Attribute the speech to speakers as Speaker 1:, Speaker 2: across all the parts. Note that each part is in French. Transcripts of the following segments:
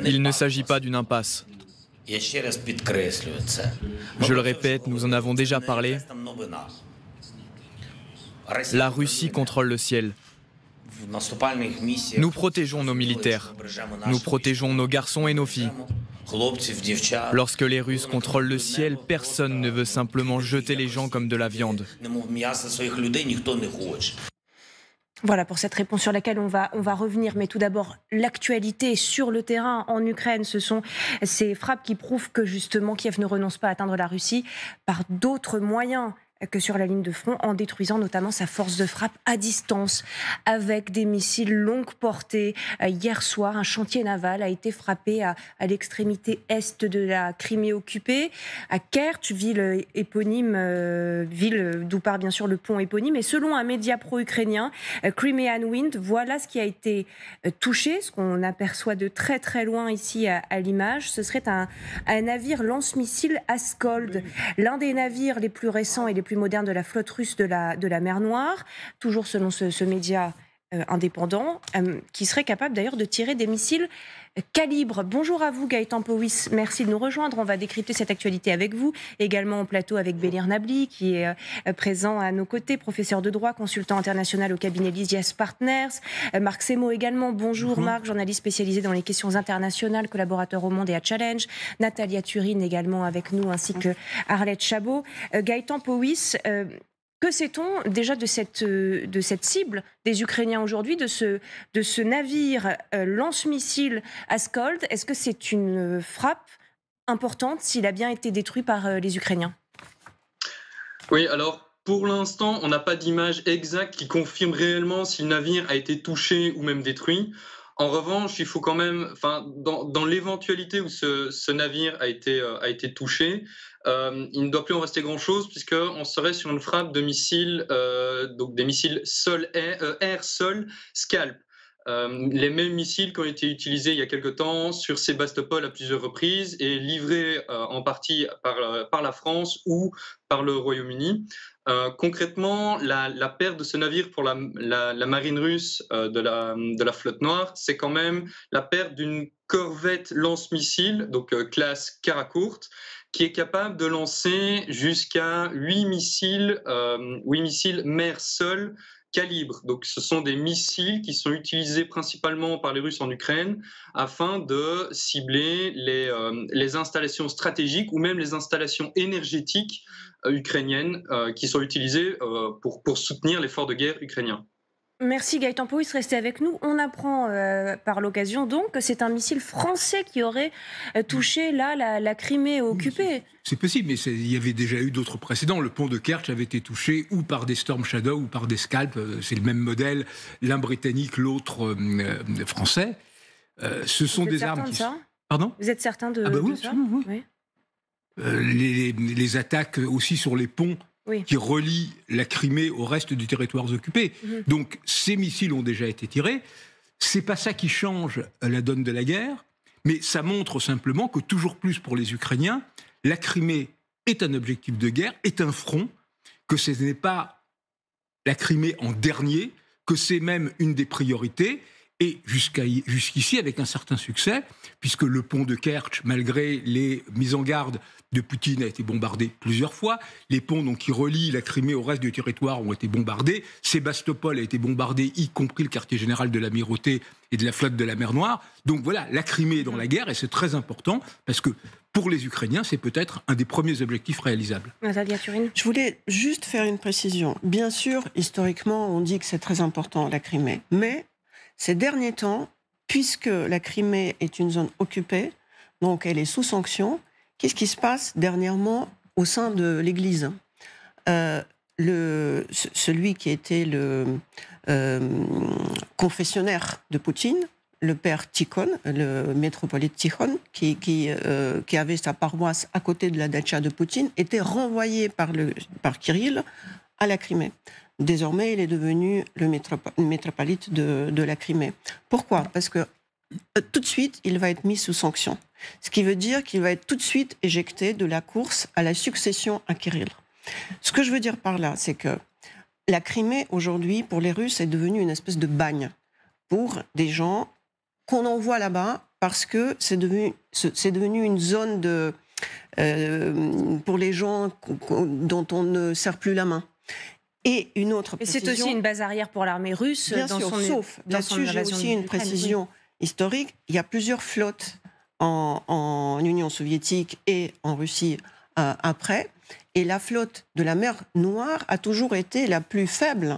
Speaker 1: Il ne s'agit pas d'une impasse. Je le répète, nous en avons déjà parlé. La Russie contrôle le ciel. Nous protégeons nos militaires. Nous protégeons nos garçons et nos filles. Lorsque les Russes contrôlent le ciel, personne ne veut simplement jeter les gens comme de la viande.
Speaker 2: Voilà pour cette réponse sur laquelle on va revenir. Mais tout d'abord, l'actualité sur le terrain en Ukraine, ce sont ces frappes qui prouvent que justement Kiev ne renonce pas à atteindre la Russie par d'autres moyens que sur la ligne de front, en détruisant notamment sa force de frappe à distance avec des missiles longue portée. Hier soir, un chantier naval a été frappé à l'extrémité est de la Crimée occupée, à Kerch, ville éponyme, ville d'où part bien sûr le pont éponyme. Et selon un média pro-ukrainien, Crimean Wind, voilà ce qui a été touché, ce qu'on aperçoit de très très loin ici à l'image. Ce serait un navire lance-missile Askold, l'un des navires les plus récents et les plus moderne de la flotte russe de la mer Noire, toujours selon ce média indépendant, qui serait capable d'ailleurs de tirer des missiles calibre. Bonjour à vous Gaëtan Powys, merci de nous rejoindre. On va décrypter cette actualité avec vous, également en plateau avec Bélir Nabli qui est présent à nos côtés, professeur de droit, consultant international au cabinet Lysias Partners. Marc Semo également, bonjour Marc, journaliste spécialisé dans les questions internationales, collaborateur au Monde et à Challenge. Natalia Turine également avec nous, ainsi que Arlette Chabot. Gaëtan Powys, que sait-on déjà de cette cible des Ukrainiens aujourd'hui, de ce navire lance-missile Askold? Est-ce que c'est une frappe importante s'il a bien été détruit par les Ukrainiens?
Speaker 3: Oui, alors pour l'instant, on n'a pas d'image exacte qui confirme réellement si le navire a été touché ou même détruit. En revanche, il faut quand même, dans l'éventualité où ce navire a été touché, il ne doit plus en rester grand-chose puisqu'on serait sur une frappe de missiles, donc des missiles air-sol Scalp. Les mêmes missiles qui ont été utilisés il y a quelque temps sur Sébastopol à plusieurs reprises et livrés en partie par la France ou par le Royaume-Uni. Concrètement, la perte de ce navire pour la marine russe de la flotte noire, c'est quand même la perte d'une corvette lance-missiles, donc classe Karakourt, qui est capable de lancer jusqu'à 8 missiles mer-sol calibre. Donc ce sont des missiles qui sont utilisés principalement par les Russes en Ukraine afin de cibler les installations stratégiques ou même les installations énergétiques ukrainiennes qui sont utilisées pour soutenir l'effort de guerre ukrainien.
Speaker 2: Merci Gaëtan Powys, restez avec nous. On apprend par l'occasion donc que c'est un missile français qui aurait touché là la Crimée occupée.
Speaker 4: C'est possible, mais il y avait déjà eu d'autres précédents. Le pont de Kerch avait été touché ou par des Storm Shadow ou par des Scalp. C'est le même modèle, l'un britannique, l'autre français. Ce sont des armes qui... Pardon ?
Speaker 2: Vous êtes certain de,
Speaker 4: oui,
Speaker 2: de ça?
Speaker 4: oui. Les attaques aussi sur les ponts qui relient la Crimée au reste du territoire occupé. Donc ces missiles ont déjà été tirés. C'est pas ça qui change la donne de la guerre, mais ça montre simplement que toujours plus pour les Ukrainiens, la Crimée est un objectif de guerre, est un front, que ce n'est pas la Crimée en dernier, que c'est même une des priorités, et jusqu'ici avec un certain succès, puisque le pont de Kerch, malgré les mises en garde de Poutine, a été bombardé plusieurs fois. Les ponts donc, qui relient la Crimée au reste du territoire ont été bombardés. Sébastopol a été bombardé, y compris le quartier général de l'Amirauté et de la flotte de la mer Noire. Donc voilà, la Crimée est dans la guerre, et c'est très important, parce que pour les Ukrainiens, c'est peut-être un des premiers objectifs réalisables.
Speaker 2: Natalia Turine.
Speaker 5: Je voulais juste faire une précision. Bien sûr, historiquement, on dit que c'est très important, la Crimée. Mais ces derniers temps, puisque la Crimée est une zone occupée, donc elle est sous sanction, qu'est-ce qui se passe dernièrement au sein de l'Église ? Celui qui était le confessionnaire de Poutine, le père Tikhon, le métropolite Tikhon, qui avait sa paroisse à côté de la datcha de Poutine, était renvoyé par Kirill à la Crimée. Désormais, il est devenu le métropolite de la Crimée. Pourquoi ? Parce que tout de suite, il va être mis sous sanction. Ce qui veut dire qu'il va être tout de suite éjecté de la course à la succession à Kirill. Ce que je veux dire par là, c'est que la Crimée, aujourd'hui, pour les Russes, est devenue une espèce de bagne pour des gens qu'on envoie là-bas parce que c'est devenu une zone pour les gens dont on ne serre plus la main. Et une autre précision...
Speaker 2: Et c'est aussi une base arrière pour l'armée russe.
Speaker 5: Bien sûr, sauf, là-dessus, j'ai aussi une précision historique. Il y a plusieurs flottes en Union soviétique et en Russie après. Et la flotte de la mer Noire a toujours été la plus faible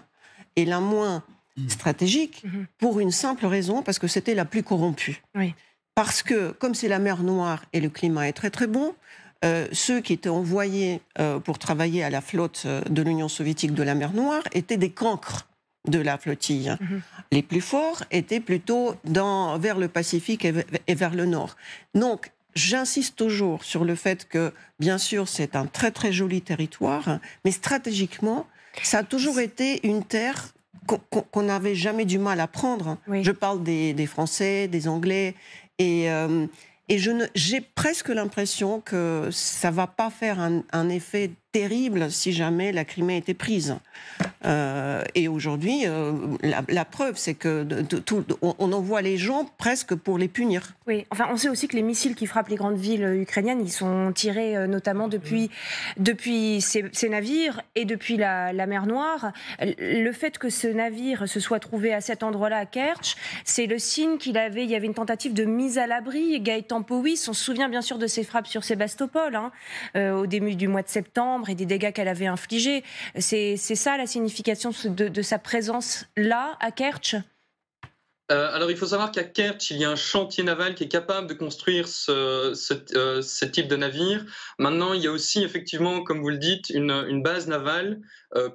Speaker 5: et la moins stratégique pour une simple raison, parce que c'était la plus corrompue.
Speaker 2: Oui.
Speaker 5: Parce que, comme c'est la mer Noire et le climat est très très bon, ceux qui étaient envoyés pour travailler à la flotte de l'Union soviétique de la mer Noire étaient des cancres de la flottille. Les plus forts étaient plutôt vers le Pacifique et vers le nord. Donc, j'insiste toujours sur le fait que, bien sûr, c'est un très très joli territoire, mais stratégiquement, ça a toujours été une terre qu'on n'avait jamais du mal à prendre. Oui. Je parle des Français, des Anglais, et j'ai presque l'impression que ça ne va pas faire un effet terrible si jamais la Crimée était prise. Et aujourd'hui, la preuve, c'est que on envoie les gens presque pour les punir.
Speaker 2: Oui, enfin, on sait aussi que les missiles qui frappent les grandes villes ukrainiennes, ils sont tirés notamment depuis ces navires et depuis la mer Noire. Le fait que ce navire se soit trouvé à cet endroit-là, à Kertch, c'est le signe il y avait une tentative de mise à l'abri. Gaëtan Powys, on se souvient bien sûr de ses frappes sur Sébastopol, au début du mois de septembre, et des dégâts qu'elle avait infligés. C'est ça la signification de sa présence là, à Kertch?
Speaker 3: Alors, il faut savoir qu'à Kertch, il y a un chantier naval qui est capable de construire ce type de navire. Maintenant, il y a aussi, effectivement, comme vous le dites, une base navale,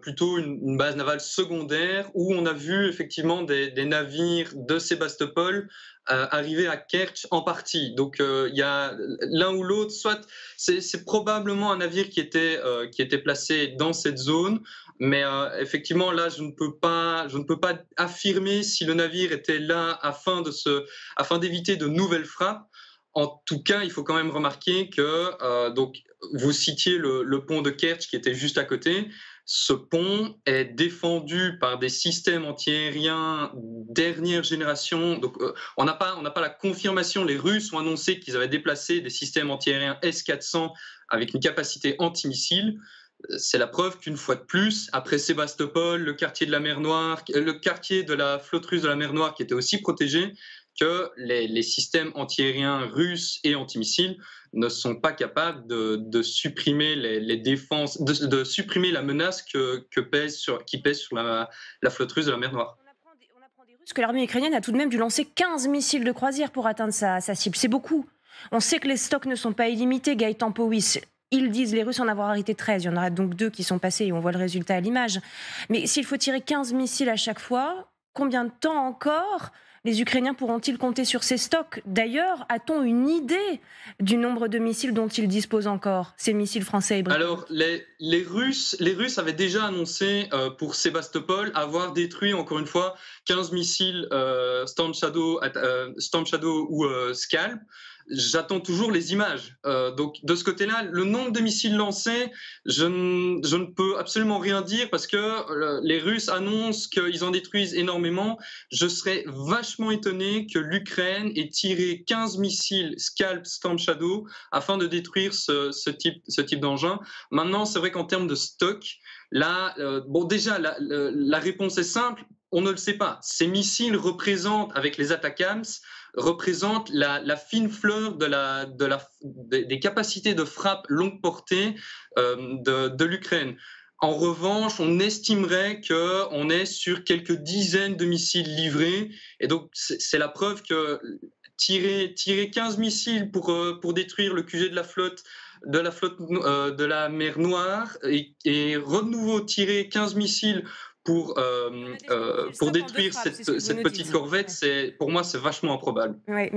Speaker 3: plutôt une base navale secondaire, où on a vu, effectivement, des navires de Sébastopol arriver à Kertch en partie. Donc, il y a l'un ou l'autre, soit c'est probablement un navire qui était placé dans cette zone, mais effectivement, là, je ne peux pas affirmer si le navire était là afin d'éviter de nouvelles frappes. En tout cas, il faut quand même remarquer que donc vous citiez le pont de Kertch qui était juste à côté. Ce pont est défendu par des systèmes antiaériens dernière génération. Donc, on n'a pas la confirmation. Les Russes ont annoncé qu'ils avaient déplacé des systèmes antiaériens S-400 avec une capacité antimissile. C'est la preuve qu'une fois de plus, après Sébastopol, le quartier de la mer Noire, le quartier de la flotte russe de la mer Noire qui était aussi protégé, que les systèmes antiaériens russes et antimissiles ne sont pas capables de supprimer les défenses, de supprimer la menace qui pèse sur la flotte russe de la mer Noire.
Speaker 2: On apprend des Russes que l'armée ukrainienne a tout de même dû lancer 15 missiles de croisière pour atteindre sa cible. C'est beaucoup. On sait que les stocks ne sont pas illimités, Gaëtan Powys. Ils disent, les Russes, en avoir arrêté 13. Il y en aura donc 2 qui sont passés et on voit le résultat à l'image. Mais s'il faut tirer 15 missiles à chaque fois, combien de temps encore les Ukrainiens pourront-ils compter sur ces stocks? D'ailleurs, a-t-on une idée du nombre de missiles dont ils disposent encore, ces missiles français et britanniques?
Speaker 3: Alors, les Russes avaient déjà annoncé pour Sébastopol avoir détruit, encore une fois, 15 missiles Storm Shadow ou Scalp. J'attends toujours les images. Donc, de ce côté-là, le nombre de missiles lancés, je ne peux absolument rien dire parce que les Russes annoncent qu'ils en détruisent énormément. Je serais vachement étonné que l'Ukraine ait tiré 15 missiles Scalp, Storm Shadow afin de détruire ce type d'engin. Maintenant, c'est vrai qu'en termes de stock, là, déjà, la réponse est simple. On ne le sait pas. Ces missiles représentent, avec les ATACMS, représentent la fine fleur des capacités de frappe longue portée de l'Ukraine. En revanche, on estimerait qu'on est sur quelques dizaines de missiles livrés. Et donc, c'est la preuve que tirer 15 missiles pour détruire le QG de la flotte de la mer Noire et de nouveau tirer 15 missiles pour détruire cette petite corvette, pour moi, c'est vachement improbable.
Speaker 2: Ouais.